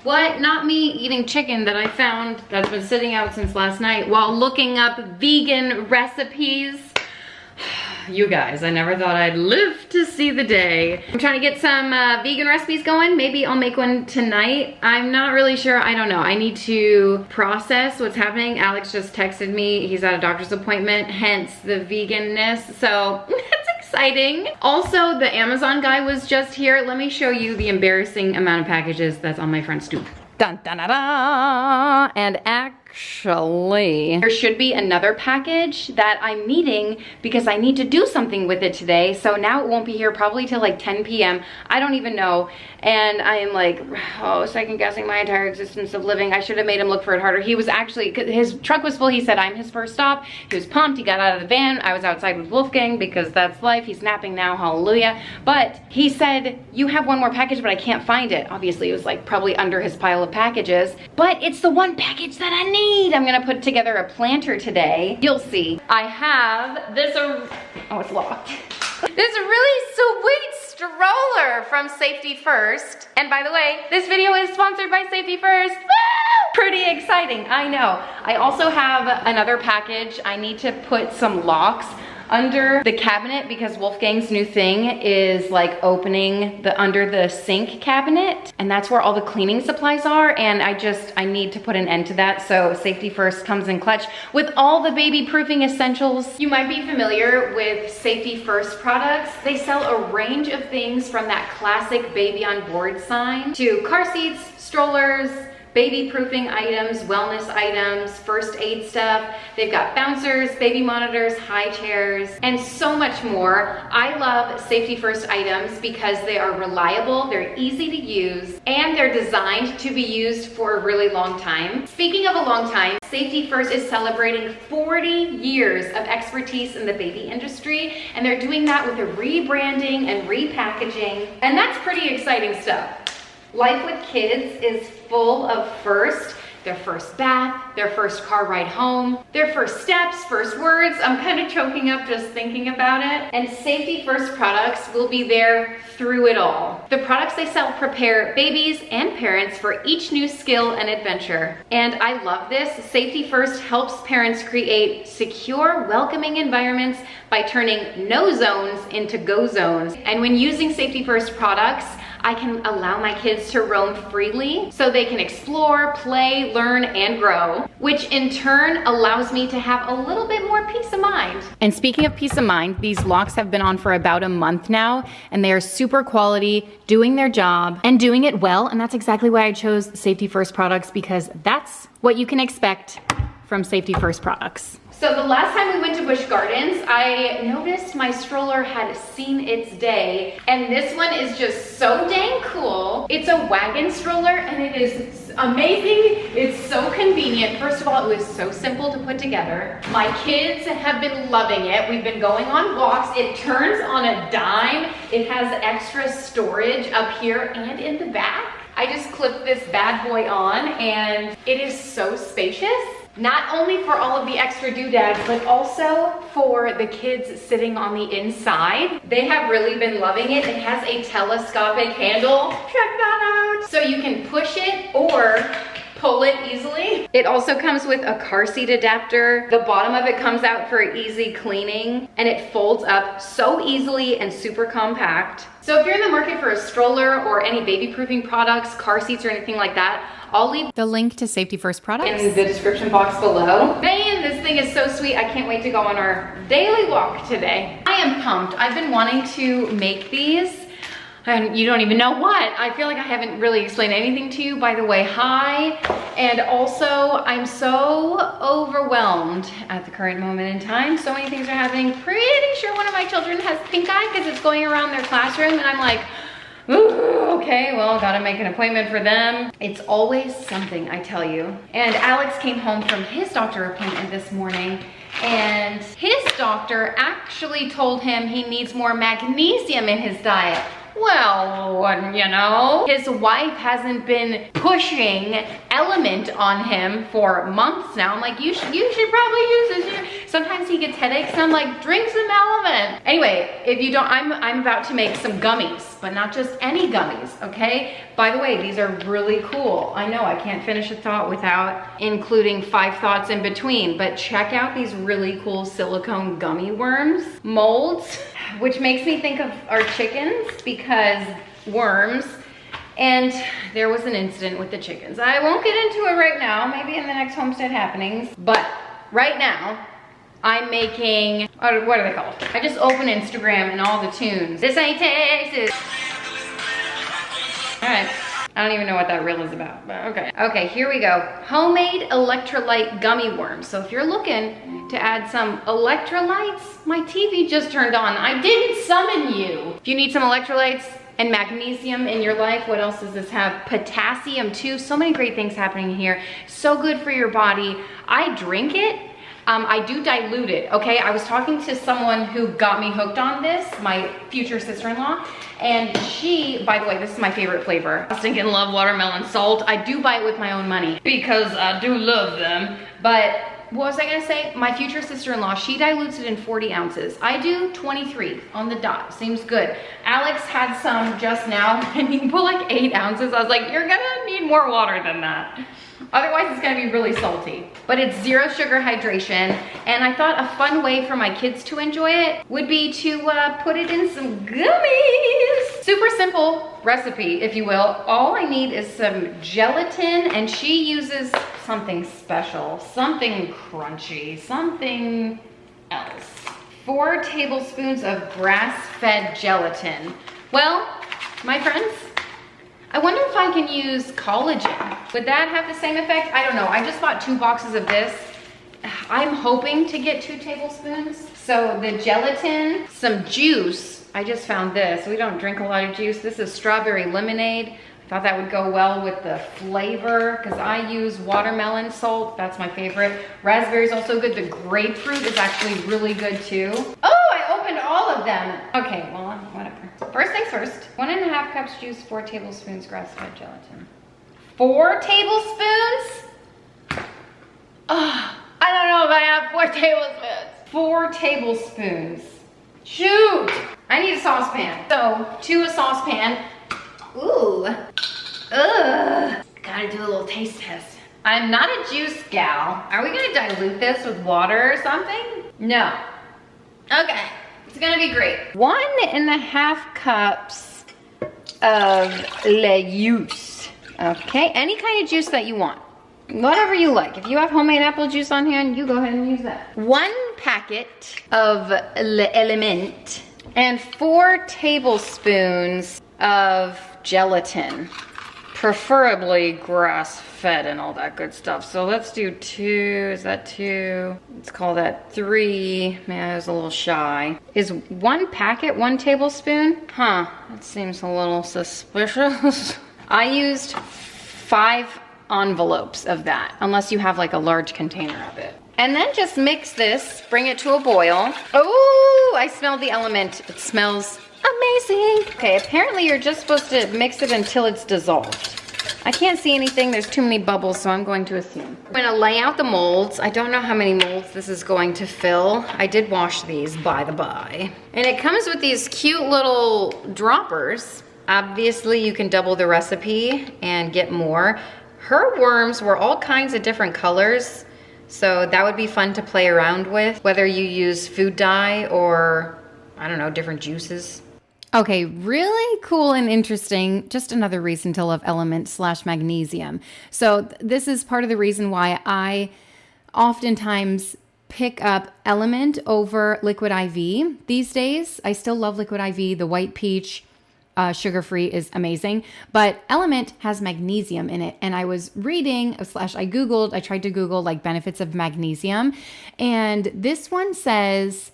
What? Not me eating chicken that I found that's been sitting out since last night while looking up vegan recipes. You guys, I never thought I'd live to see the day. I'm trying to get some vegan recipes going. Maybe I'll make one tonight. I'm not really sure. I don't know. I need to process what's happening. Alex just texted me. He's at a doctor's appointment, hence the veganness. So that's exciting. Also, the Amazon guy was just here. Let me show you the embarrassing amount of packages that's on my front stoop. Dun, dun, dun, dun. And actually, there should be another package that I'm needing because I need to do something with it today. So now it won't be here probably till like 10 p.m. I don't even know. And I am like, oh, second guessing my entire existence of living. I should have made him look for it harder. He was actually, his truck was full. He said, I'm his first stop. He was pumped. He got out of the van. I was outside with Wolfgang because that's life. He's napping now. Hallelujah. But he said, you have one more package, but I can't find it. Obviously, it was like probably under his pile of packages. But it's the one package that I need. I'm gonna put together a planter today. You'll see. I have this, oh, it's locked. This really sweet stroller from Safety First. And by the way, this video is sponsored by Safety First. Woo! Pretty exciting, I know. I also have another package. I need to put some locks under the cabinet because Wolfgang's new thing is like opening the under the sink cabinet, and that's where all the cleaning supplies are, and I need to put an end to that. So Safety First comes in clutch with all the baby proofing essentials. You might be familiar with Safety First products. They sell a range of things from that classic baby on board sign to car seats, strollers, baby proofing items, wellness items, first aid stuff. They've got bouncers, baby monitors, high chairs, and so much more. I love Safety First items because they are reliable, they're easy to use, and they're designed to be used for a really long time. Speaking of a long time, Safety First is celebrating 40 years of expertise in the baby industry, and they're doing that with a rebranding and repackaging, and that's pretty exciting stuff. Life with kids is full of first. Their first bath, their first car ride home, their first steps, first words. I'm kind of choking up just thinking about it. And Safety First products will be there through it all. The products they sell prepare babies and parents for each new skill and adventure. And I love this. Safety First helps parents create secure, welcoming environments by turning no zones into go zones. And when using Safety First products, I can allow my kids to roam freely so they can explore, play, learn, and grow, which in turn allows me to have a little bit more peace of mind. And speaking of peace of mind, these locks have been on for about a month now, and they are super quality, doing their job, and doing it well, and that's exactly why I chose Safety First products, because that's what you can expect from Safety First products. So the last time we went to Busch Gardens, I noticed my stroller had seen its day, and this one is just so dang cool. It's a wagon stroller, and it is amazing. It's so convenient. First of all, it was so simple to put together. My kids have been loving it. We've been going on walks. It turns on a dime. It has extra storage up here and in the back. I just clipped this bad boy on, and it is so spacious. Not only for all of the extra doodads, but also for the kids sitting on the inside. They have really been loving it. It has a telescopic handle. Check that out. So you can push it or pull it easily. It also comes with a car seat adapter. The bottom of it comes out for easy cleaning, and it folds up so easily and super compact. So if you're in the market for a stroller or any baby proofing products, car seats, or anything like that, I'll leave the link to Safety First products in the description box below. Man, this thing is so sweet. I can't wait to go on our daily walk today. I am pumped. I've been wanting to make these, and you don't even know what. I feel like I haven't really explained anything to you. By the way, hi. And also, I'm so overwhelmed at the current moment in time. So many things are happening. Pretty sure one of my children has pink eye because it's going around their classroom, and I'm like, ooh, okay, well, gotta make an appointment for them. It's always something, I tell you. And Alex came home from his doctor appointment this morning, and his doctor actually told him he needs more magnesium in his diet. Well, wouldn't you know? His wife hasn't been pushing LMNT on him for months now. I'm like, you should probably use this. Sometimes he gets headaches and I'm like, drink some LMNT. Anyway, if you don't, I'm about to make some gummies, but not just any gummies, okay? By the way, these are really cool. I know I can't finish a thought without including 5 thoughts in between, but check out these really cool silicone gummy worms molds, which makes me think of our chickens because worms. And there was an incident with the chickens. I won't get into it right now, maybe in the next Homestead Happenings, but right now, I'm making, what are they called? I just open Instagram and all the tunes. This ain't Texas. All right, I don't even know what that reel is about, but okay. Okay, here we go. Homemade electrolyte gummy worms. So if you're looking to add some electrolytes, my TV just turned on. I didn't summon you. If you need some electrolytes and magnesium in your life, what else does this have? Potassium too. So many great things happening here. So good for your body. I drink it. I do dilute it, okay? I was talking to someone who got me hooked on this, my future sister-in-law, and she, by the way, this is my favorite flavor. I stinking love watermelon salt. I do buy it with my own money because I do love them. But what was I gonna say? My future sister-in-law, she dilutes it in 40 ounces. I do 23 on the dot, seems good. Alex had some just now and he put like 8 ounces. I was like, you're gonna need more water than that. Otherwise, it's gonna be really salty. But it's 0 sugar hydration, and I thought a fun way for my kids to enjoy it would be to put it in some gummies. Super simple recipe, if you will. All I need is some gelatin, and she uses something special, something crunchy, something else. 4 tablespoons of grass-fed gelatin. Well, my friends, I wonder if I can use collagen. Would that have the same effect? I don't know. I just bought 2 boxes of this. I'm hoping to get 2 tablespoons. So the gelatin, some juice. I just found this. We don't drink a lot of juice. This is strawberry lemonade. I thought that would go well with the flavor because I use watermelon salt. That's my favorite. Raspberry is also good. The grapefruit is actually really good too. Oh, I opened all of them. Okay, well, whatever. First things first, 1.5 cups juice, 4 tablespoons grass-fed gelatin. 4 tablespoons? Oh, I don't know if I have 4 tablespoons. 4 tablespoons. Shoot! I need a saucepan. So, to a saucepan. Ooh. Ugh. Gotta do a little taste test. I'm not a juice gal. Are we gonna dilute this with water or something? No. Okay. It's gonna be great. 1.5 cups of juice. Okay, any kind of juice that you want. Whatever you like. If you have homemade apple juice on hand, you go ahead and use that. 1 packet of LMNT and 4 tablespoons of gelatin. Preferably grass-fed and all that good stuff. So let's do 2, is that 2? Let's call that 3. Man, I was a little shy. Is 1 packet 1 tablespoon? Huh, that seems a little suspicious. I used 5 envelopes of that, unless you have like a large container of it. And then just mix this, bring it to a boil. Oh, I smell the LMNT. It smells amazing. Okay, apparently you're just supposed to mix it until it's dissolved. I can't see anything, there's too many bubbles, so I'm going to assume. I'm gonna lay out the molds. I don't know how many molds this is going to fill. I did wash these, by the by. And it comes with these cute little droppers. Obviously, you can double the recipe and get more. Her worms were all kinds of different colors, so that would be fun to play around with, whether you use food dye or, I don't know, different juices. Okay, really cool and interesting. Just another reason to love LMNT/magnesium. So this is part of the reason why I oftentimes pick up LMNT over Liquid IV these days. I still love Liquid IV. The white peach, sugar-free is amazing, but LMNT has magnesium in it. And I was reading, I Googled, I tried to Google like benefits of magnesium. And this one says,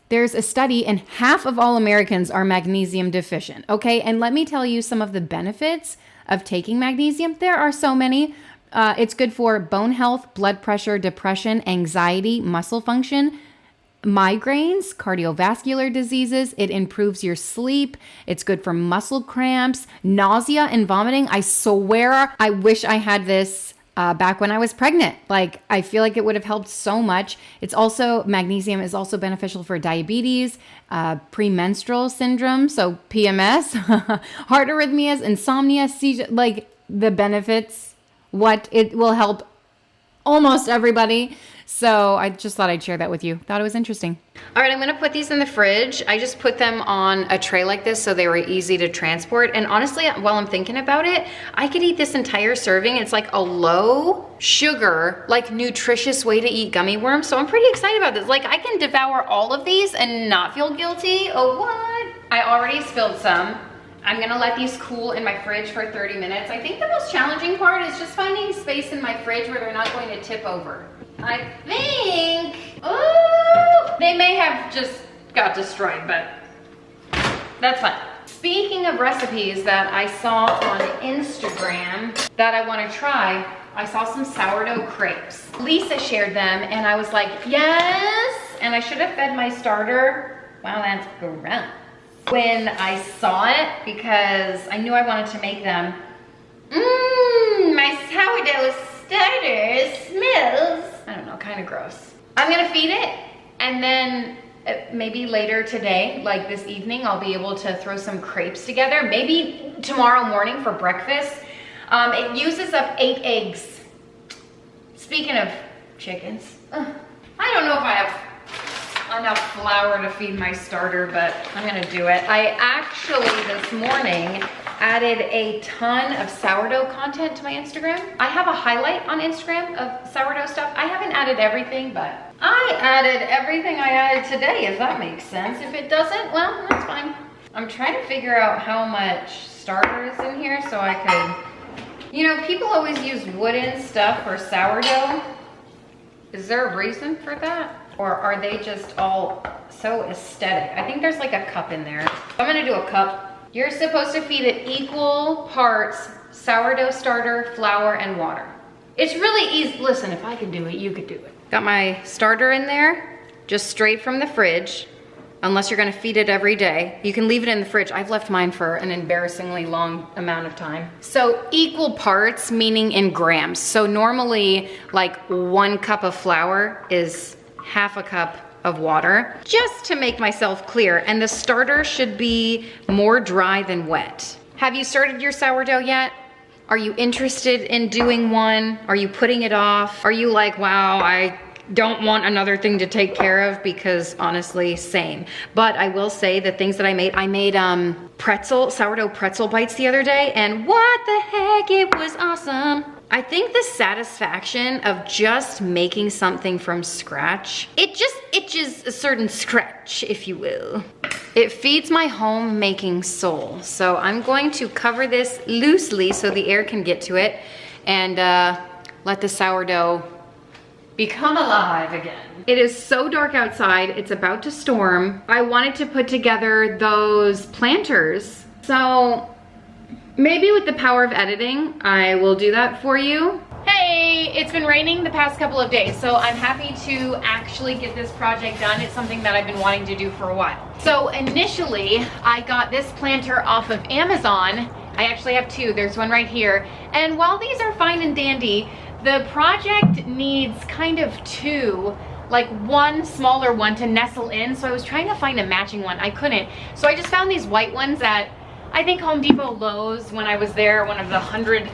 there's a study and half of all Americans are magnesium deficient. Okay, and let me tell you some of the benefits of taking magnesium. There are so many. It's good for bone health, blood pressure, depression, anxiety, muscle function, migraines, cardiovascular diseases. It improves your sleep. It's good for muscle cramps, nausea and vomiting. I swear I wish I had this back when I was pregnant. Like, I feel like it would have helped so much. It's also, magnesium is also beneficial for diabetes, premenstrual syndrome, so PMS, heart arrhythmias, insomnia, seizure, like the benefits, what it will help almost everybody. So I just thought I'd share that with you. Thought it was interesting. All right, I'm gonna put these in the fridge. I just put them on a tray like this so they were easy to transport. And honestly, while I'm thinking about it, I could eat this entire serving. It's like a low sugar, like nutritious way to eat gummy worms. So I'm pretty excited about this. Like, I can devour all of these and not feel guilty. Oh, what? I already spilled some. I'm gonna let these cool in my fridge for 30 minutes. I think the most challenging part is just finding space in my fridge where they're not going to tip over. I think, oh, they may have just got destroyed, but that's fine. Speaking of recipes that I saw on Instagram that I want to try, I saw some sourdough crepes. Lisa shared them and I was like, yes, and I should have fed my starter. Wow, that's gross. When I saw it, because I knew I wanted to make them. My sourdough starter smells, I don't know, kind of gross. I'm gonna feed it, and then maybe later today, like this evening, I'll be able to throw some crepes together. Maybe tomorrow morning for breakfast. It uses up 8 eggs. Speaking of chickens, I don't know if I have enough flour to feed my starter, but I'm gonna do it. I actually this morning added a ton of sourdough content to my Instagram. I have a highlight on Instagram of sourdough stuff. I haven't added everything, but I added everything I added today, if that makes sense. If it doesn't, well, that's fine. I'm trying to figure out how much starter is in here so I could, you know, people always use wooden stuff for sourdough. Is there a reason for that? Or are they just all so aesthetic? I think there's like a cup in there. I'm gonna do a cup. You're supposed to feed it equal parts sourdough starter, flour, and water. It's really easy. Listen, if I could do it, you could do it. Got my starter in there, just straight from the fridge, unless you're gonna feed it every day. You can leave it in the fridge. I've left mine for an embarrassingly long amount of time. So equal parts, meaning in grams. So normally like 1 cup of flour is half a cup of water, just to make myself clear. And the starter should be more dry than wet. Have you started your sourdough yet? Are you interested in doing one? Are you putting it off? Are you like, wow, I don't want another thing to take care of? Because honestly, same. But I will say the things that I made sourdough pretzel bites the other day, and what the heck, it was awesome. I think the satisfaction of just making something from scratch, it just itches a certain scratch, if you will. It feeds my homemaking soul. So I'm going to cover this loosely so the air can get to it and let the sourdough become alive again. It is so dark outside, it's about to storm. I wanted to put together those planters. So maybe with the power of editing, I will do that for you. Hey, it's been raining the past couple of days, so I'm happy to actually get this project done. It's something that I've been wanting to do for a while. So initially, I got this planter off of Amazon. I actually have 2, there's one right here. And while these are fine and dandy, the project needs kind of 2, like 1 smaller one to nestle in. So I was trying to find a matching one, I couldn't. So I just found these white ones at, I think, Home Depot, Lowe's, when I was there, one of the 100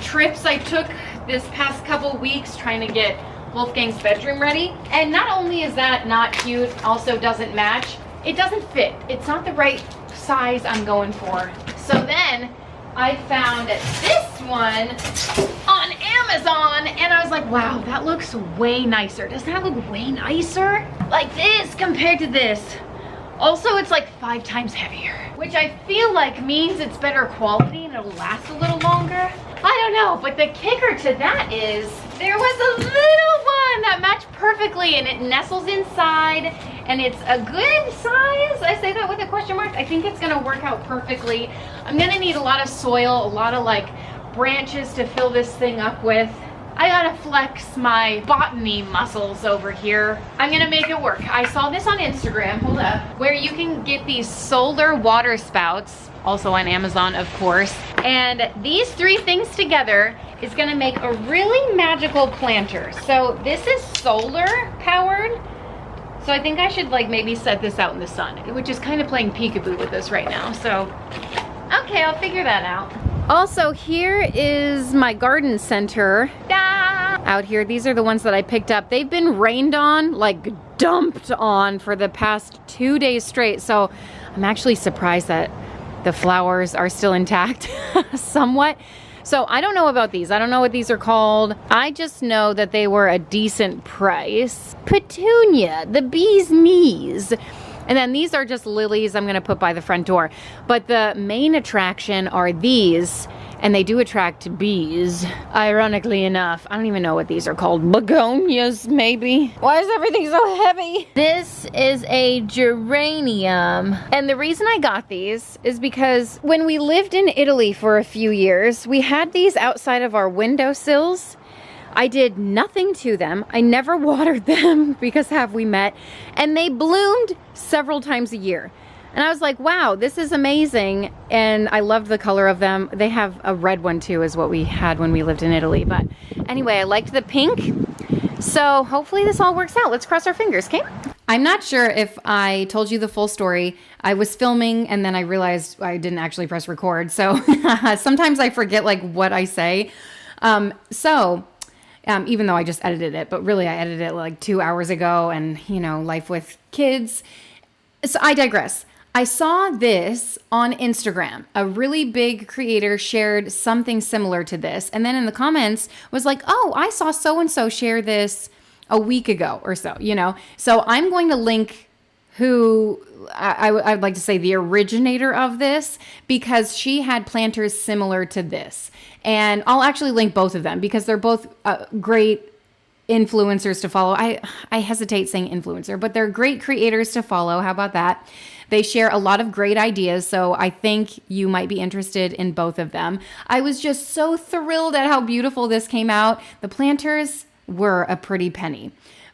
trips I took this past couple weeks trying to get Wolfgang's bedroom ready. And not only is that not cute, also doesn't match, it doesn't fit. It's not the right size I'm going for. So then I found this one on Amazon and I was like, wow, that looks way nicer. Doesn't that look way nicer? Like this compared to this. Also, it's like 5 times heavier, which I feel like means it's better quality and it'll last a little longer. I don't know, but the kicker to that is there was a little one that matched perfectly and it nestles inside and it's a good size. I say that with a question mark. I think it's gonna work out perfectly. I'm gonna need a lot of soil, a lot of like branches to fill this thing up with. I gotta flex my botany muscles over here. I'm gonna make it work. I saw this on Instagram, hold up, where you can get these solar water spouts, also on Amazon, of course. And these three things together is gonna make a really magical planter. So this is solar powered. So I think I should like maybe set this out in the sun, which is kind of playing peekaboo with this right now. So, okay, I'll figure that out. Also, here is my garden center. Out here, these are the ones that I picked up. They've been rained on, like dumped on for the past 2 days straight. So I'm actually surprised that the flowers are still intact somewhat. So I don't know about these. I don't know what these are called. I just know that they were a decent price. Petunia, the bee's knees. And then these are just lilies I'm gonna put by the front door. But the main attraction are these, and they do attract bees, ironically enough. I don't even know what these are called. Begonias, maybe? Why is everything so heavy? This is a geranium. And the reason I got these is because when we lived in Italy for a few years, we had these outside of our windowsills. I did nothing to them. I never watered them because have we met? And they bloomed several times a year. And I was like, wow, this is amazing. And I loved the color of them. They have a red one too, is what we had when we lived in Italy. But anyway, I liked the pink. So hopefully this all works out. Let's cross our fingers, okay? I'm not sure if I told you the full story. I was filming and then I realized I didn't actually press record. So sometimes I forget like what I say. Even though I just edited it, but really I edited it like 2 hours ago and, you know, life with kids. So I digress. I saw this on Instagram. A really big creator shared something similar to this. And then in the comments was like, oh, I saw so-and-so share this a week ago or so, you know? So I'm going to link who, I'd like to say the originator of this, because she had planters similar to this. And I'll actually link both of them because they're both great influencers to follow. I hesitate saying influencer, but they're great creators to follow. How about that? They share a lot of great ideas, so I think you might be interested in both of them. I was just so thrilled at how beautiful this came out. The planters were a pretty penny,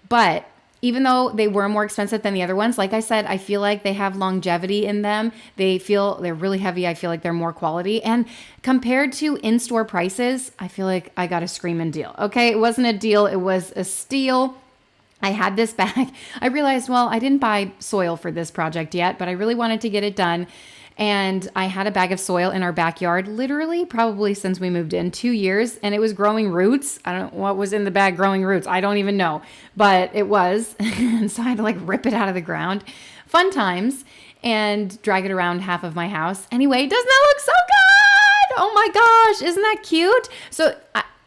but even though they were more expensive than the other ones, like I said, I feel like they have longevity in them. They're really heavy. I feel like they're more quality. And compared to in-store prices, I feel like I got a screaming deal. Okay, it wasn't a deal, it was a steal. I had this bag. I realized, well, I didn't buy soil for this project yet, but I really wanted to get it done. And I had a bag of soil in our backyard, literally probably since we moved in, 2 years, and it was growing roots. I don't know what was in the bag growing roots. I don't even know, but it was. And so I had to like rip it out of the ground. Fun times, and drag it around half of my house. Anyway, doesn't that look so good? Oh my gosh, isn't that cute? So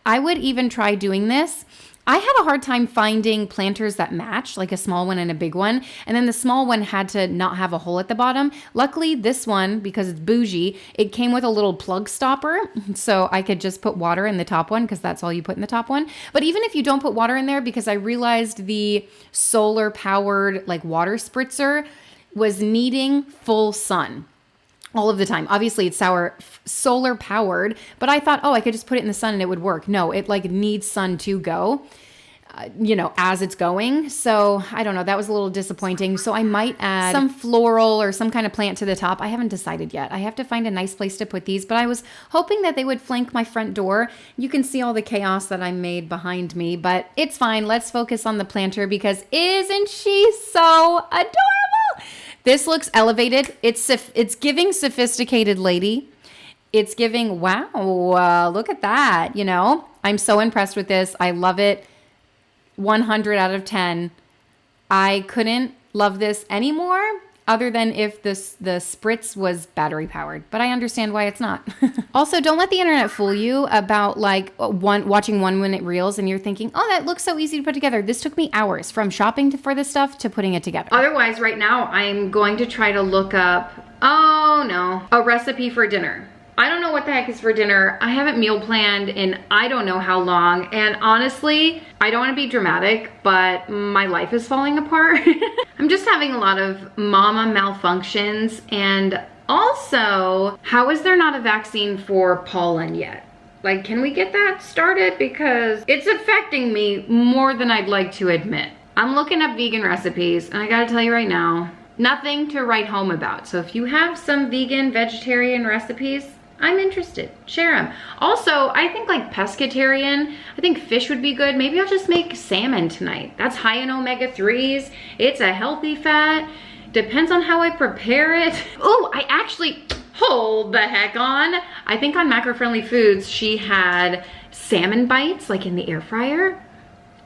I would even try doing this. I had a hard time finding planters that match, like a small one and a big one. And then the small one had to not have a hole at the bottom. Luckily, this one, because it's bougie, it came with a little plug stopper. So I could just put water in the top one because that's all you put in the top one. But even if you don't put water in there, because I realized the solar powered like water spritzer was needing full sun all of the time. Obviously it's solar powered, but I thought, oh, I could just put it in the sun and it would work. No, it like needs sun to go, as it's going. So I don't know, that was a little disappointing. So I might add some floral or some kind of plant to the top. I haven't decided yet. I have to find a nice place to put these, but I was hoping that they would flank my front door. You can see all the chaos that I made behind me, but it's fine. Let's focus on the planter because isn't she so adorable? This looks elevated. It's giving sophisticated lady. It's giving, wow, look at that, I'm so impressed with this. I love it. 100 out of 10. I couldn't love this anymore other than if the spritz was battery powered, but I understand why it's not. Also, don't let the internet fool you about like watching 1 minute reels and you're thinking, oh, that looks so easy to put together. This took me hours from shopping for this stuff to putting it together. Otherwise, right now, I'm going to try to look up, a recipe for dinner. I don't know what the heck is for dinner. I haven't meal planned in I don't know how long. And honestly, I don't want to be dramatic, but my life is falling apart. I'm just having a lot of mama malfunctions. And also, how is there not a vaccine for pollen yet? Like, can we get that started? Because it's affecting me more than I'd like to admit. I'm looking up vegan recipes, and I gotta tell you right now, nothing to write home about. So if you have some vegan, vegetarian recipes, I'm interested. Share them. Also, I think like pescatarian, I think fish would be good. Maybe I'll just make salmon tonight. That's high in omega-3s. It's a healthy fat. Depends on how I prepare it. Oh, I actually, hold the heck on. I think on Macro Friendly Foods, she had salmon bites like in the air fryer.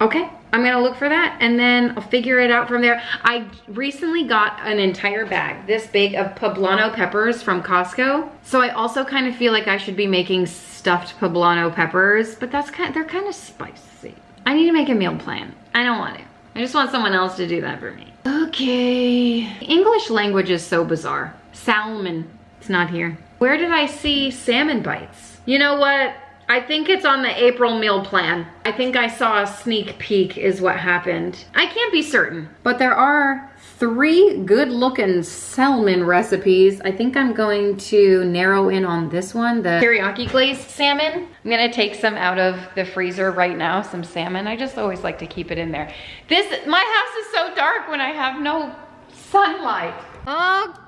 Okay, I'm gonna look for that and then I'll figure it out from there. I recently got an entire bag, this big, of poblano peppers from Costco. So I also kind of feel like I should be making stuffed poblano peppers, but they're kind of spicy. I need to make a meal plan. I don't want to. I just want someone else to do that for me. Okay. English language is so bizarre. Salmon, it's not here. Where did I see salmon bites? You know what? I think it's on the April meal plan. I think I saw a sneak peek is what happened. I can't be certain, but there are 3 good looking salmon recipes. I think I'm going to narrow in on this one, the teriyaki glazed salmon. I'm gonna take some out of the freezer right now, some salmon. I just always like to keep it in there. My house is so dark when I have no sunlight.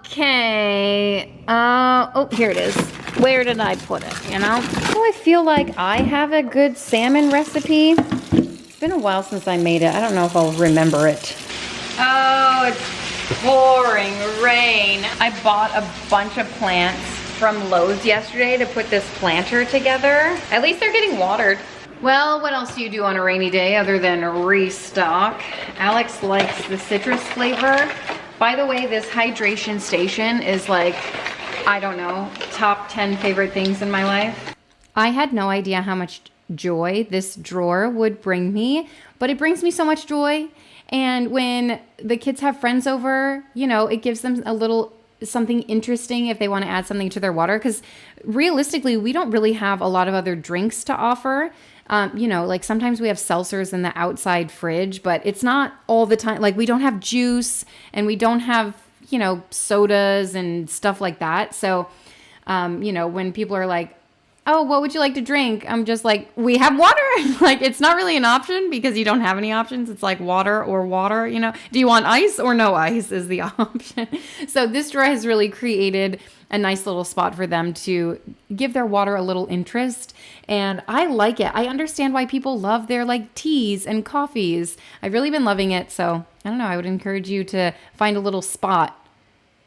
Okay, oh, here it is. Where did I put it, you know? Oh, I feel like I have a good salmon recipe. It's been a while since I made it. I don't know if I'll remember it. Oh, it's pouring rain. I bought a bunch of plants from Lowe's yesterday to put this planter together. At least they're getting watered. Well, what else do you do on a rainy day other than restock? Alex likes the citrus flavor. By the way, this hydration station is like, I don't know, top 10 favorite things in my life. I had no idea how much joy this drawer would bring me, but it brings me so much joy. And when the kids have friends over, you know, it gives them a little something interesting if they want to add something to their water. Because realistically, we don't really have a lot of other drinks to offer. You know, like sometimes we have seltzers in the outside fridge, but it's not all the time. Like we don't have juice and we don't have, you know, sodas and stuff like that. So, you know, when people are like, oh, what would you like to drink? I'm just like, we have water. Like, it's not really an option because you don't have any options. It's like water or water, you know. Do you want ice or no ice is the option. So this drawer has really created a nice little spot for them to give their water a little interest. And I like it. I understand why people love their like teas and coffees. I've really been loving it. So I don't know. I would encourage you to find a little spot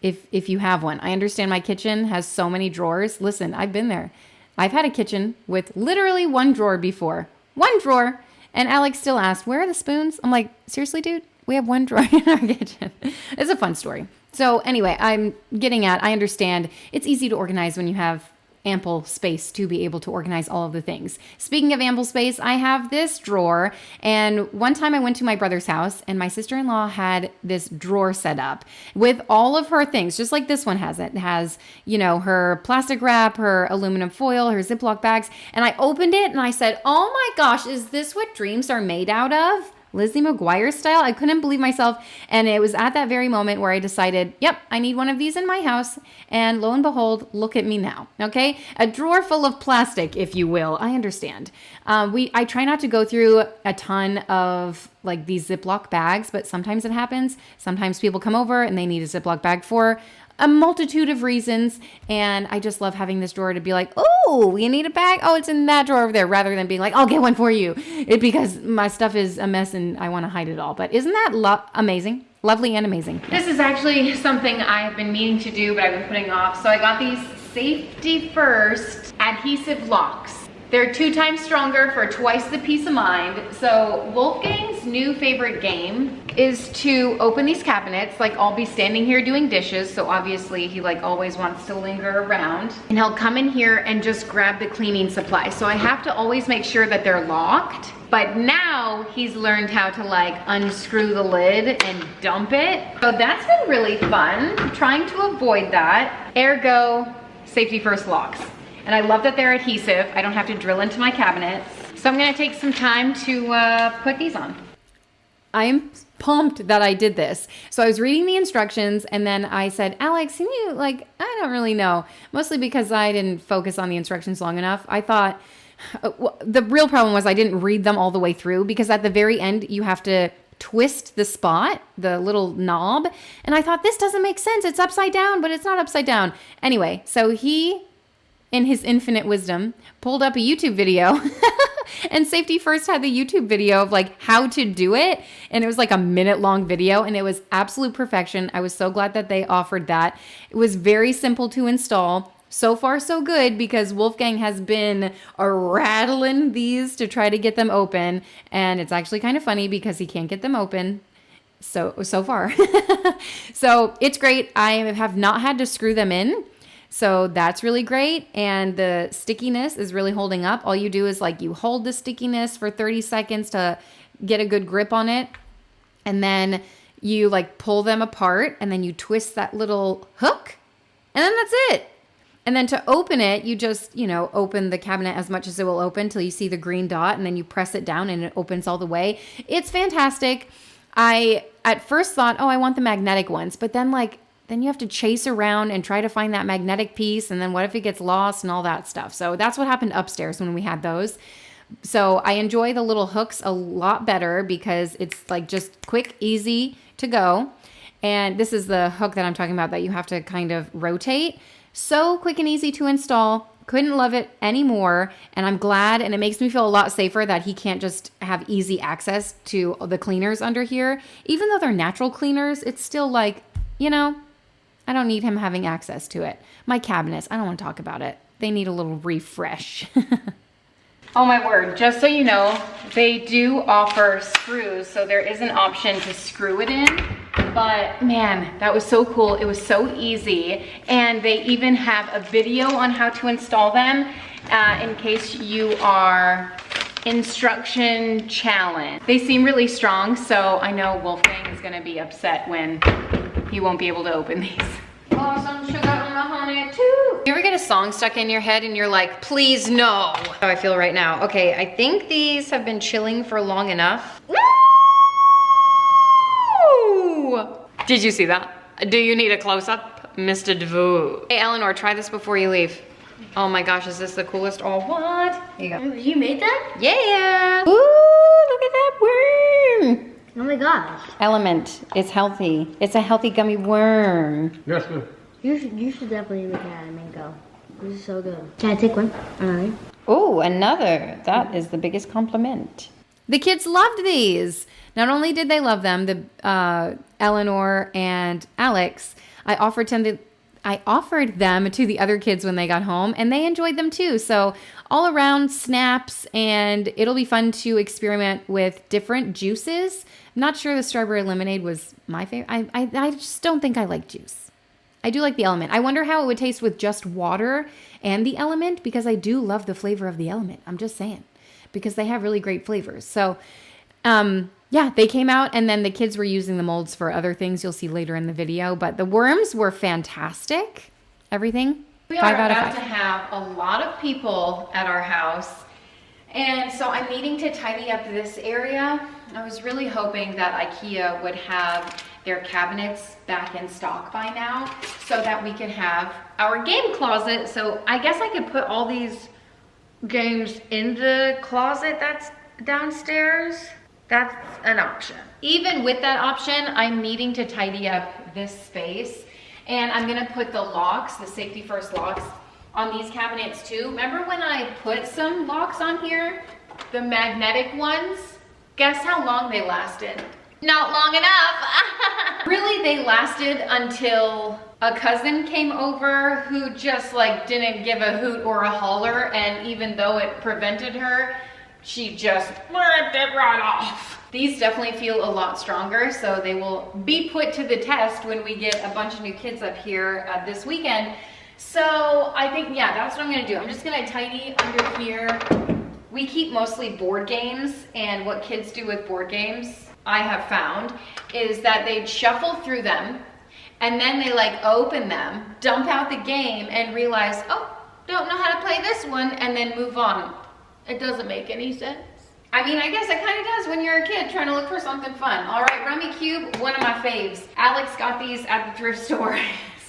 if you have one. I understand my kitchen has so many drawers. Listen, I've been there. I've had a kitchen with literally 1 drawer before. 1 drawer. And Alex still asked, where are the spoons? I'm like, seriously, dude? We have 1 drawer in our kitchen. It's a fun story. So anyway, I'm getting at, I understand it's easy to organize when you have ample space to be able to organize all of the things. Speaking of ample space, I have this drawer. And one time I went to my brother's house and my sister-in-law had this drawer set up with all of her things, just like this one has. It has, you know, her plastic wrap, her aluminum foil, her Ziploc bags. And I opened it and I said, oh my gosh, is this what dreams are made out of? Lizzie McGuire style. I couldn't believe myself. And it was at that very moment where I decided, yep, I need one of these in my house. And lo and behold, look at me now. Okay. A drawer full of plastic, if you will. I understand. I try not to go through a ton of like these Ziploc bags, but sometimes it happens. Sometimes people come over and they need a Ziploc bag for a multitude of reasons. And I just love having this drawer to be like, oh, you need a bag? Oh, it's in that drawer over there, rather than being like, I'll get one for you. Because my stuff is a mess and I want to hide it all. But isn't that amazing? Lovely and amazing. This is actually something I've been meaning to do, but I've been putting off. So I got these Safety First adhesive locks. They're 2 times stronger for twice the peace of mind. So Wolfgang's new favorite game is to open these cabinets. Like I'll be standing here doing dishes. So obviously he like always wants to linger around, and he'll come in here and just grab the cleaning supply. So I have to always make sure that they're locked. But now he's learned how to like unscrew the lid and dump it. So that's been really fun. I'm trying to avoid that. Ergo, Safety First locks. And I love that they're adhesive. I don't have to drill into my cabinets. So I'm gonna take some time to put these on. I'm pumped that I did this. So I was reading the instructions and then I said, Alex, can you I don't really know. Mostly because I didn't focus on the instructions long enough. I thought, The real problem was I didn't read them all the way through, because at the very end you have to twist the spot, the little knob. And I thought, this doesn't make sense. It's upside down, but it's not upside down. Anyway, so he, in his infinite wisdom, pulled up a YouTube video and Safety First had the YouTube video of like how to do it. And it was like a minute-long video and it was absolute perfection. I was so glad that they offered that. It was very simple to install. So far, so good, because Wolfgang has been rattling these to try to get them open. And it's actually kind of funny because he can't get them open so far. So it's great. I have not had to screw them in. So that's really great. And the stickiness is really holding up. All you do is like you hold the stickiness for 30 seconds to get a good grip on it. And then you like pull them apart and then you twist that little hook. And then that's it. And then to open it, you just, open the cabinet as much as it will open till you see the green dot, and then you press it down and it opens all the way. It's fantastic. I at first thought, I want the magnetic ones, but then you have to chase around and try to find that magnetic piece, and then what if it gets lost and all that stuff. So that's what happened upstairs when we had those. So I enjoy the little hooks a lot better because it's like just quick, easy to go. And this is the hook that I'm talking about that you have to kind of rotate. So quick and easy to install. Couldn't love it anymore. And I'm glad, and it makes me feel a lot safer that he can't just have easy access to the cleaners under here. Even though they're natural cleaners, it's still like, I don't need him having access to it. My cabinets, I don't want to talk about it. They need a little refresh. Oh my word, just so you know, they do offer screws, so there is an option to screw it in. But man, that was so cool. It was so easy. And they even have a video on how to install them in case you are instruction challenged. They seem really strong, so I know Wolfgang is gonna be upset when he won't be able to open these. Oh, some sugar on my honey too. You ever get a song stuck in your head and you're like, please no? How I feel right now. Okay, I think these have been chilling for long enough. Did you see that? Do you need a close-up? Mr. DeVoe. Hey, Eleanor, try this before you leave. Oh my gosh, is this the coolest? Oh, what? Here you go. You made that? Yeah. Ooh, look at that worm. Oh my gosh. LMNT. It's healthy. It's a healthy gummy worm. Yes, good. You should definitely make that mango. This is so good. Can I take one? Alright. Oh, another. That is the biggest compliment. The kids loved these. Not only did they love them, Eleanor and Alex, I offered them to the other kids when they got home, and they enjoyed them too. So all around snaps, and it'll be fun to experiment with different juices. I'm not sure the strawberry lemonade was my favorite. I just don't think I like juice. I do like the LMNT. I wonder how it would taste with just water and the LMNT, because I do love the flavor of the LMNT. I'm just saying, because they have really great flavors. So, yeah, they came out, and then the kids were using the molds for other things you'll see later in the video. But the worms were fantastic. Everything. We are about to have a lot of people at our house, and so I'm needing to tidy up this area. I was really hoping that IKEA would have their cabinets back in stock by now so that we could have our game closet. So I guess I could put all these games in the closet that's downstairs. That's an option. Even with that option, I'm needing to tidy up this space, and I'm gonna put the locks, the Safety First locks, on these cabinets too. Remember when I put some locks on here? The magnetic ones? Guess how long they lasted? Not long enough. Really, they lasted until a cousin came over who just like didn't give a hoot or a holler, and even though it prevented her, she just ripped it right off. These definitely feel a lot stronger, so they will be put to the test when we get a bunch of new kids up here this weekend. So I think, yeah, that's what I'm gonna do. I'm just gonna tidy under here. We keep mostly board games, and what kids do with board games, I have found, is that they shuffle through them, and then they like open them, dump out the game, and realize, oh, don't know how to play this one, and then move on. It doesn't make any sense. I mean, I guess it kind of does when you're a kid trying to look for something fun. All right, Rummy Cube, one of my faves. Alex got these at the thrift store.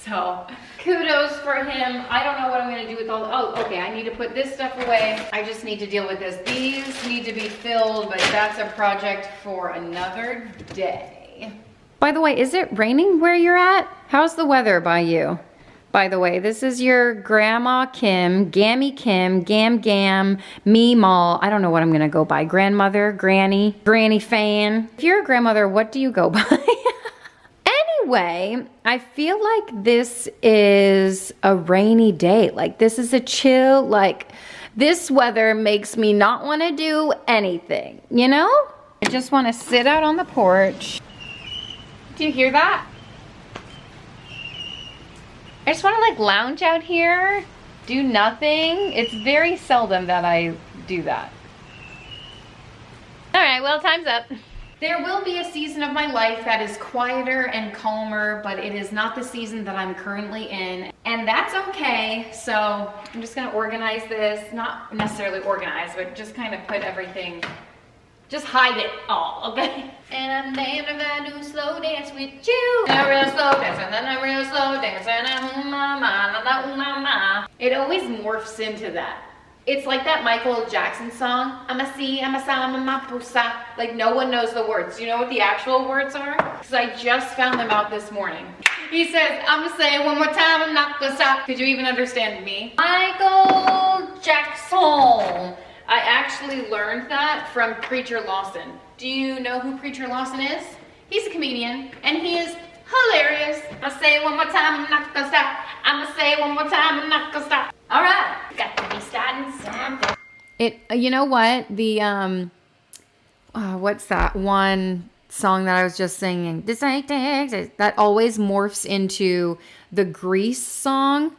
So kudos for him. I don't know what I'm gonna do with all the, oh, okay, I need to put this stuff away. I just need to deal with this. These need to be filled, but that's a project for another day. By the way, is it raining where you're at? How's the weather by you? By the way, this is your Grandma Kim, Gammy Kim, Gam Gam, Meemaw. I don't know what I'm gonna go by. Grandmother, Granny, Granny fan. If you're a grandmother, what do you go by? Anyway, I feel like this is a rainy day. Like this is a chill, like this weather makes me not want to do anything, you know? I just want to sit out on the porch. Do you hear that? I just want to like lounge out here, do nothing. It's very seldom that I do that. All right, well, time's up. There will be a season of my life that is quieter and calmer, but it is not the season that I'm currently in, and that's okay. So I'm just gonna organize this, not necessarily organize, but just kind of put everything, just hide it all, okay? And I'm gonna do slow dance with you. And a real slow dance, and then a real slow dance, and a ma. It always morphs into that. It's like that Michael Jackson song, I'm a C, I'm a sa, I'm a ma, pusa. Like no one knows the words. Do you know what the actual words are? Because I just found them out this morning. He says, I'm gonna say it one more time, I'm not gonna stop. Could you even understand me? Michael Jackson. I actually learned that from Preacher Lawson. Do you know who Preacher Lawson is? He's a comedian and he is hilarious. I'm gonna say it one more time, I'm not gonna stop. I'm gonna say it one more time, I'm not gonna stop. All right, got to be starting something. You know what? The, what's that one song that I was just singing? This ain't Texas. That always morphs into the Grease song.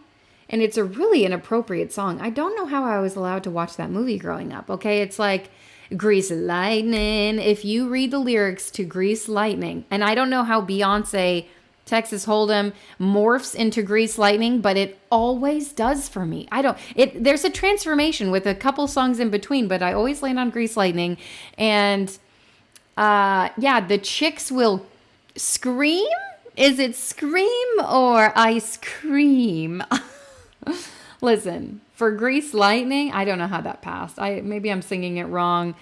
And it's a really inappropriate song. I don't know how I was allowed to watch that movie growing up, okay? It's like Grease Lightning. If you read the lyrics to Grease Lightning, and I don't know how Beyonce Texas Hold'em morphs into Grease Lightning, but it always does for me. There's a transformation with a couple songs in between, but I always land on Grease Lightning. And yeah, the chicks will scream. Is it scream or ice cream? Listen, for Grease Lightning, I don't know how that passed. Maybe I'm singing it wrong.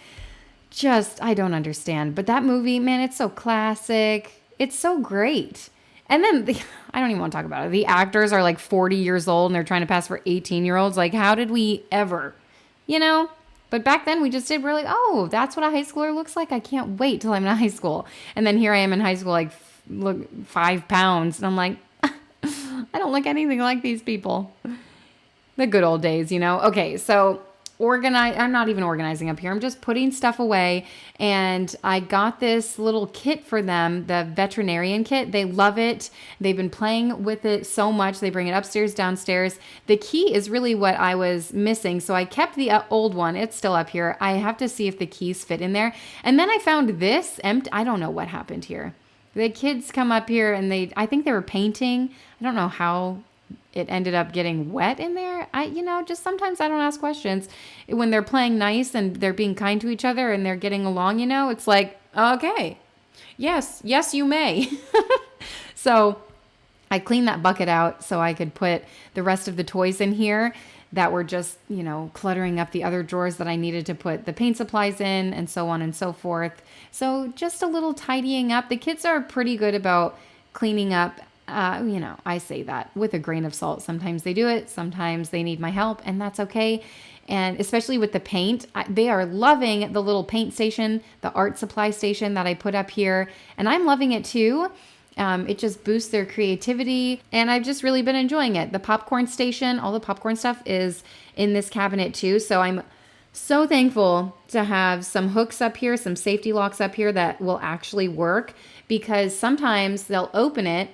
I don't understand. But that movie, man, it's so classic. It's so great. And then, I don't even want to talk about it. The actors are like 40 years old and they're trying to pass for 18-year-olds. Like, how did we ever, you know? But back then we just did really, oh, that's what a high schooler looks like? I can't wait till I'm in high school. And then here I am in high school, like, look, 5 pounds. And I'm like, I don't look anything like these people. The good old days, you know? Okay, so I'm not even organizing up here. I'm just putting stuff away. And I got this little kit for them, the veterinarian kit. They love it. They've been playing with it so much. They bring it upstairs, downstairs. The key is really what I was missing. So I kept the old one. It's still up here. I have to see if the keys fit in there. And then I found this empty. I don't know what happened here. The kids come up here and I think they were painting. I don't know how it ended up getting wet in there. Just sometimes I don't ask questions. When they're playing nice and they're being kind to each other and they're getting along, it's like, okay, yes, you may. So I cleaned that bucket out so I could put the rest of the toys in here that were just, cluttering up the other drawers that I needed to put the paint supplies in and so on and so forth. So just a little tidying up. The kids are pretty good about cleaning up. I say that with a grain of salt. Sometimes they do it. Sometimes they need my help, and that's okay. And especially with the paint, they are loving the little paint station, the art supply station that I put up here. And I'm loving it too. It just boosts their creativity. And I've just really been enjoying it. The popcorn station, all the popcorn stuff is in this cabinet too. So I'm so thankful to have some hooks up here, some safety locks up here that will actually work, because sometimes they'll open it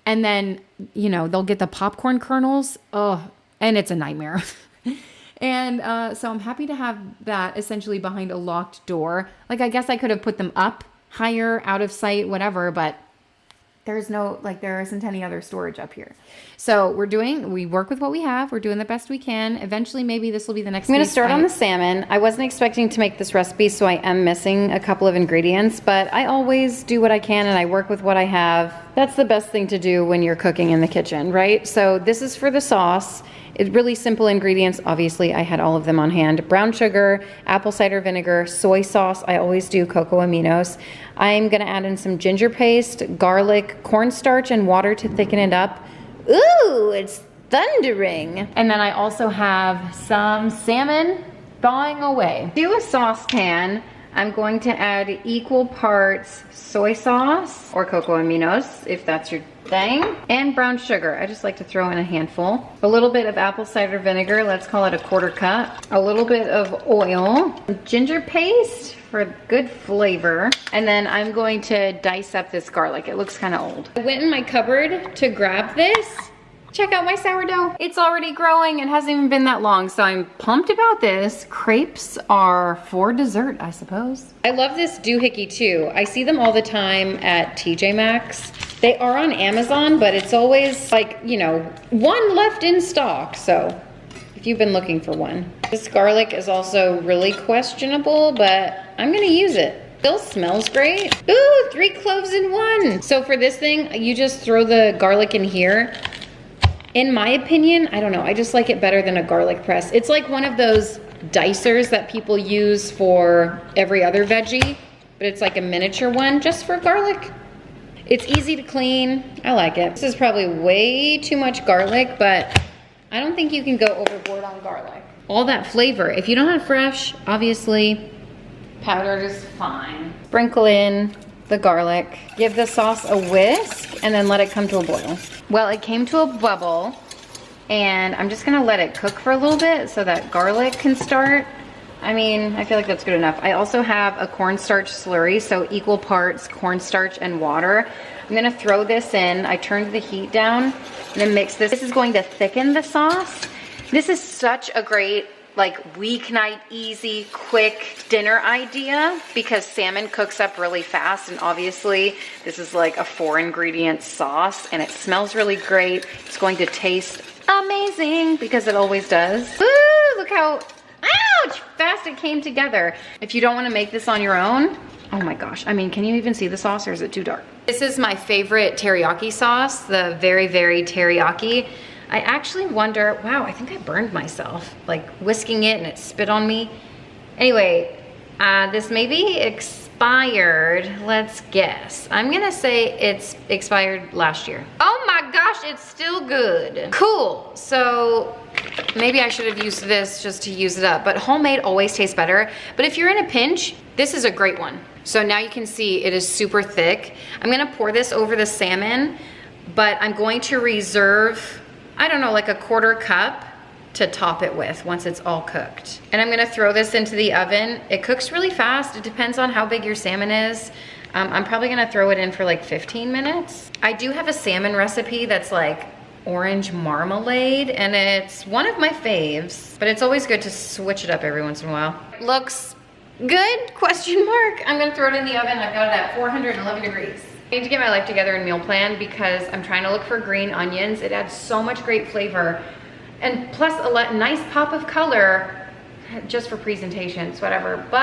and then, they'll get the popcorn kernels. Oh, and it's a nightmare. And so I'm happy to have that essentially behind a locked door. Like, I guess I could have put them up higher, out of sight, whatever, but there isn't any other storage up here. So we work with what we have. We're doing the best we can. Eventually, maybe this will be the next I'm going to start on the salmon. I wasn't expecting to make this recipe, so I am missing a couple of ingredients, but I always do what I can and I work with what I have. That's the best thing to do when you're cooking in the kitchen, right? So this is for the sauce. It's really simple ingredients. Obviously, I had all of them on hand. Brown sugar, apple cider vinegar, soy sauce. I always do cocoa aminos. I'm gonna add in some ginger paste, garlic, cornstarch, and water to thicken it up. Ooh, it's thundering. And then I also have some salmon thawing away. Do a saucepan. I'm going to add equal parts soy sauce or cocoa aminos, if that's your thing, and brown sugar. I just like to throw in a handful. A little bit of apple cider vinegar, let's call it a 1/4 cup. A little bit of oil, ginger paste for good flavor. And then I'm going to dice up this garlic. It looks kind of old. I went in my cupboard to grab this. Check out my sourdough. It's already growing. It hasn't even been that long, so I'm pumped about this. Crepes are for dessert, I suppose. I love this doohickey too. I see them all the time at TJ Maxx. They are on Amazon, but it's always like, you know, one left in stock, so if you've been looking for one. This garlic is also really questionable, but I'm gonna use it. Still smells great. Ooh, 3 cloves in one. So for this thing, you just throw the garlic in here. In my opinion, I don't know, I just like it better than a garlic press. It's like one of those dicers that people use for every other veggie, but it's like a miniature one just for garlic. It's easy to clean, I like it. This is probably way too much garlic, but I don't think you can go overboard on garlic. All that flavor, if you don't have fresh, obviously powdered is fine. Sprinkle in the garlic, give the sauce a whisk, and then let it come to a boil. Well, it came to a bubble, and I'm just gonna let it cook for a little bit so that garlic can start. I mean, I feel like that's good enough. I also have a cornstarch slurry, so equal parts cornstarch and water. I'm gonna throw this in. I turned the heat down, and then mix this. This is going to thicken the sauce. This is such a great like weeknight easy quick dinner idea because salmon cooks up really fast, and obviously this is like a 4 ingredient sauce and it smells really great. It's going to taste amazing because it always does. Ooh, look how ouch fast it came together. If you don't want to make this on your own, oh my gosh, I mean, can you even see the sauce or is it too dark? This is my favorite teriyaki sauce, the very teriyaki. I actually wonder, wow, I think I burned myself, like whisking it and it spit on me. Anyway, this may be expired, let's guess. I'm gonna say it's expired last year. Oh my gosh, it's still good. Cool, so maybe I should have used this just to use it up, but homemade always tastes better. But if you're in a pinch, this is a great one. So now you can see it is super thick. I'm gonna pour this over the salmon, but I'm going to reserve, I don't know, like a 1/4 cup to top it with once it's all cooked. And I'm gonna throw this into the oven. It cooks really fast. It depends on how big your salmon is. I'm probably gonna throw it in for like 15 minutes. I do have a salmon recipe that's like orange marmalade, and it's one of my faves, but it's always good to switch it up every once in a while. Looks good, question mark. I'm gonna throw it in the oven. I've got it at 411 degrees. I need to get my life together and meal plan because I'm trying to look for green onions. It adds so much great flavor and plus a nice pop of color just for presentations, whatever. But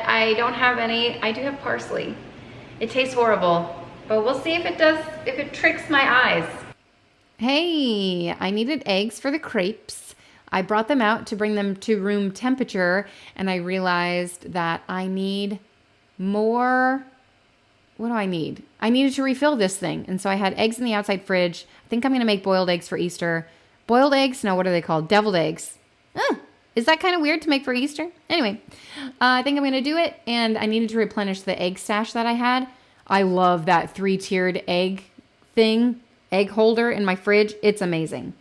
I don't have any. I do have parsley. It tastes horrible, but we'll see if it does, if it tricks my eyes. Hey, I needed eggs for the crepes. I brought them out to bring them to room temperature, and I realized that I need more. What do I need? I needed to refill this thing. And so I had eggs in the outside fridge. I think I'm going to make boiled eggs for Easter. Boiled eggs? No, what are they called? Deviled eggs. Is that kind of weird to make for Easter? Anyway, I think I'm going to do it. And I needed to replenish the egg stash that I had. I love that 3-tiered egg thing, egg holder in my fridge. It's amazing.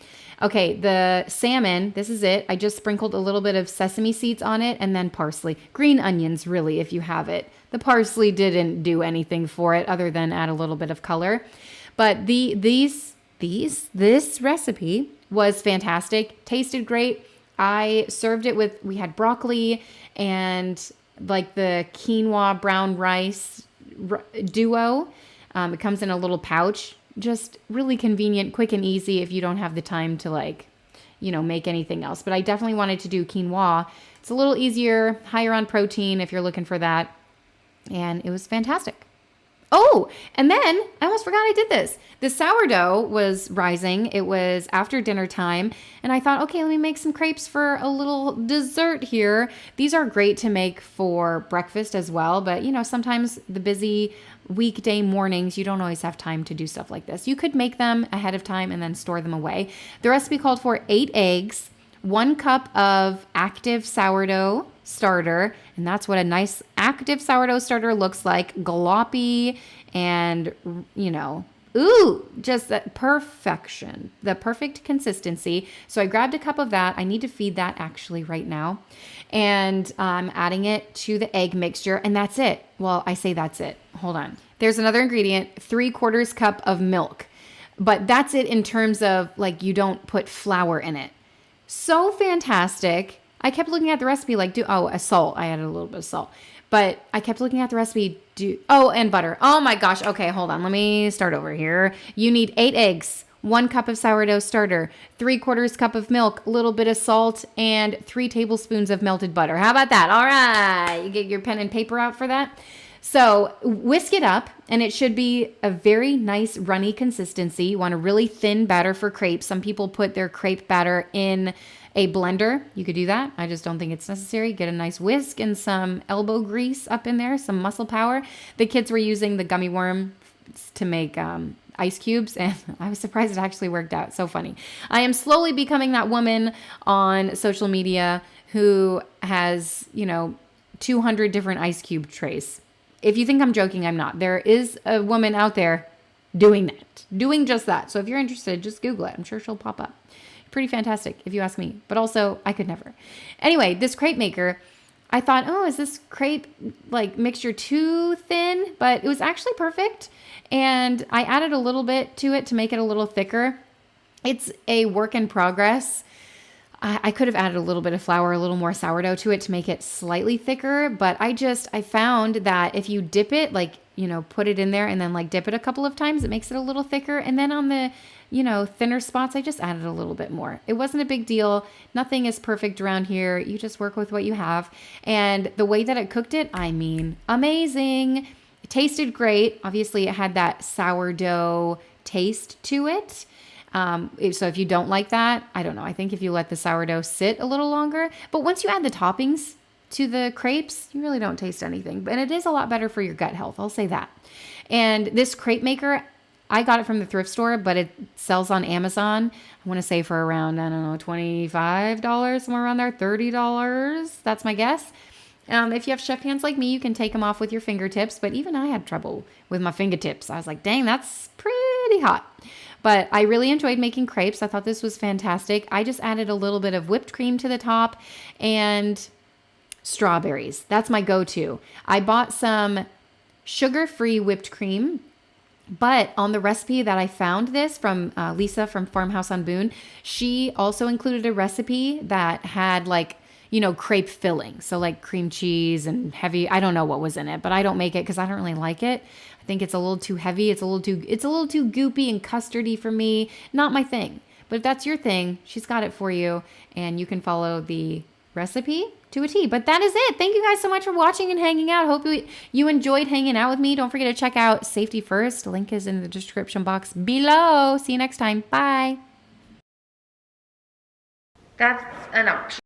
Okay, the salmon, this is it. I just sprinkled a little bit of sesame seeds on it and then parsley. Green onions, really, if you have it. The parsley didn't do anything for it other than add a little bit of color. But this recipe was fantastic, tasted great. I served it with, we had broccoli and like the quinoa brown rice duo. It comes in a little pouch. Just really convenient, quick and easy if you don't have the time to like, you know, make anything else. But I definitely wanted to do quinoa. It's a little easier, higher on protein if you're looking for that. And it was fantastic. Oh, and then I almost forgot I did this. The sourdough was rising. It was after dinner time. And I thought, okay, let me make some crepes for a little dessert here. These are great to make for breakfast as well. But, you know, sometimes the busy weekday mornings, you don't always have time to do stuff like this. You could make them ahead of time and then store them away. The recipe called for 8 eggs, 1 cup of active sourdough starter, and that's what a nice active sourdough starter looks like. Gloppy and, you know, ooh, just that perfection, the perfect consistency. So I grabbed a cup of that. I need to feed that actually right now. And I'm adding it to the egg mixture, and that's it. Well, I say that's it. Hold on. There's another ingredient, 3/4 cup of milk. But that's it in terms of like you don't put flour in it. So fantastic. I kept looking at the recipe like, a salt. I added a little bit of salt. But I kept looking at the recipe, and butter. Oh my gosh. Okay, hold on. Let me start over here. You need 8 eggs, 1 cup of sourdough starter, 3/4 cup of milk, a little bit of salt, and 3 tablespoons of melted butter. How about that? All right. You get your pen and paper out for that. So whisk it up, and it should be a very nice runny consistency. You want a really thin batter for crepes. Some people put their crepe batter in a blender. You could do that. I just don't think it's necessary. Get a nice whisk and some elbow grease up in there, some muscle power. The kids were using the gummy worm to make ice cubes, and I was surprised it actually worked out. So funny. I am slowly becoming that woman on social media who has, 200 different ice cube trays. If you think I'm joking, I'm not. There is a woman out there doing just that. So if you're interested, just Google it. I'm sure she'll pop up. Pretty fantastic, if you ask me. But also, I could never. Anyway, this crepe maker, I thought, is this crepe like mixture too thin? But it was actually perfect. And I added a little bit to it to make it a little thicker. It's a work in progress. I could have added a little bit of flour, a little more sourdough to it to make it slightly thicker. But I found that if you dip it, put it in there and then dip it a couple of times, it makes it a little thicker. And then on the, thinner spots, I just added a little bit more. It wasn't a big deal. Nothing is perfect around here. You just work with what you have. And the way that it cooked it, amazing. It tasted great. Obviously, it had that sourdough taste to it. So if you don't like that, I don't know. I think if you let the sourdough sit a little longer, but once you add the toppings to the crepes, you really don't taste anything. But it is a lot better for your gut health. I'll say that. And this crepe maker, I got it from the thrift store, but it sells on Amazon. I want to say for around, $25, somewhere around there, $30. That's my guess. If you have chef hands like me, you can take them off with your fingertips. But even I had trouble with my fingertips. I was like, dang, that's pretty hot. But I really enjoyed making crepes. I thought this was fantastic. I just added a little bit of whipped cream to the top and strawberries. That's my go-to. I bought some sugar-free whipped cream, but on the recipe that I found this from Lisa from Farmhouse on Boone, she also included a recipe that had crepe filling. So cream cheese and heavy, I don't know what was in it, but I don't make it because I don't really like it. I think it's a little too heavy. It's a little too goopy and custardy for me. Not my thing. But if that's your thing, she's got it for you, and you can follow the recipe to a T. But that is it. Thank you guys so much for watching and hanging out. Hope you enjoyed hanging out with me. Don't forget to check out Safety First. Link is in the description box below. See you next time. Bye. That's an option.